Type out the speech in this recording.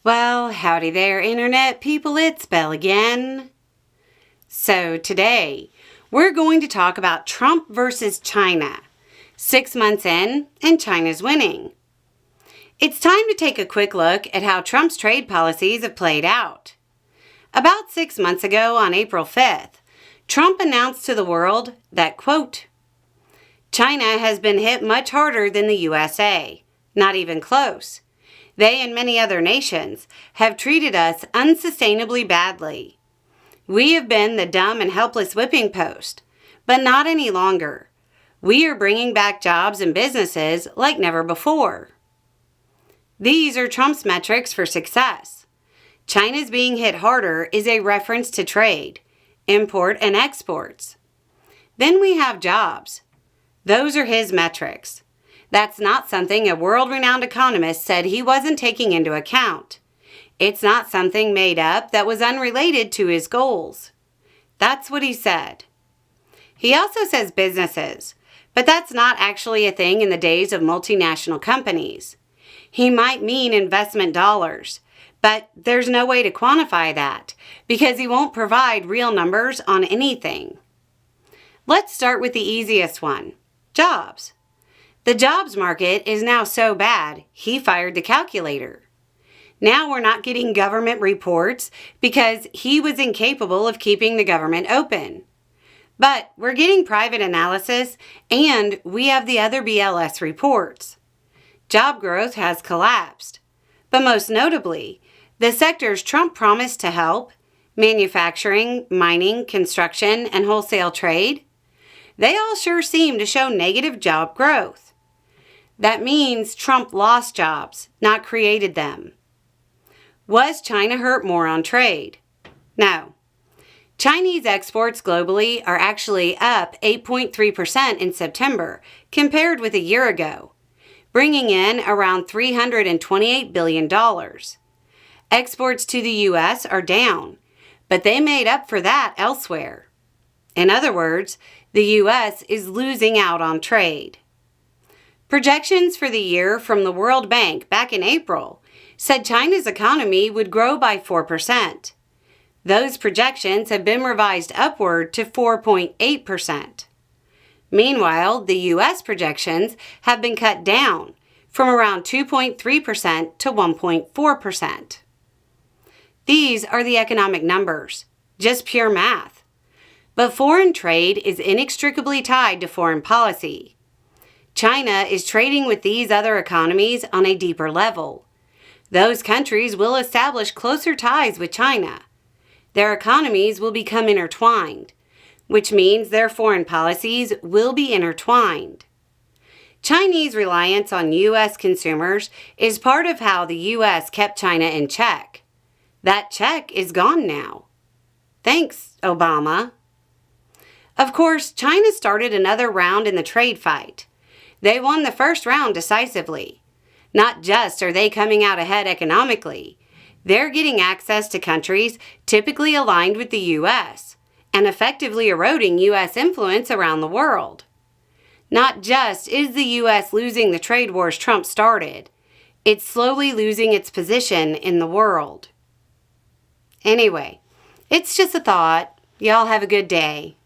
Well, howdy there, Internet people, it's Belle again. So today, we're going to talk about Trump versus China. 6 months in, and China's winning. It's time to take a quick look at how Trump's trade policies have played out. About 6 months ago, on April 5th, Trump announced to the world that, quote, China has been hit much harder than the USA. Not even close. They and many other nations have treated us unsustainably badly. We have been the dumb and helpless whipping post, but not any longer. We are bringing back jobs and businesses like never before. These are Trump's metrics for success. China's being hit harder is a reference to trade, import, and exports. Then we have jobs. Those are his metrics. That's not something a world-renowned economist said he wasn't taking into account. It's not something made up that was unrelated to his goals. That's what he said. He also says businesses, but that's not actually a thing in the days of multinational companies. He might mean investment dollars, but there's no way to quantify that because he won't provide real numbers on anything. Let's start with the easiest one, jobs. The jobs market is now so bad, he fired the calculator. Now we're not getting government reports because he was incapable of keeping the government open. But we're getting private analysis, and we have the other BLS reports. Job growth has collapsed. But most notably, the sectors Trump promised to help, manufacturing, mining, construction, and wholesale trade, they all sure seem to show negative job growth. That means Trump lost jobs, not created them. Was China hurt more on trade? No. Chinese exports globally are actually up 8.3% in September compared with a year ago, bringing in around $328 billion. Exports to the U.S. are down, but they made up for that elsewhere. In other words, the U.S. is losing out on trade. Projections for the year from the World Bank back in April said China's economy would grow by 4%. Those projections have been revised upward to 4.8%. Meanwhile, the U.S. projections have been cut down from around 2.3% to 1.4%. These are the economic numbers, just pure math. But foreign trade is inextricably tied to foreign policy. China is trading with these other economies on a deeper level. Those countries will establish closer ties with China. Their economies will become intertwined, which means their foreign policies will be intertwined. Chinese reliance on U.S. consumers is part of how the U.S. kept China in check. That check is gone now. Thanks, Obama. Of course, China started another round in the trade fight. They won the first round decisively. Not just are they coming out ahead economically, they're getting access to countries typically aligned with the U.S. and effectively eroding U.S. influence around the world. Not just is the U.S. losing the trade wars Trump started, it's slowly losing its position in the world. Anyway, it's just a thought. Y'all have a good day.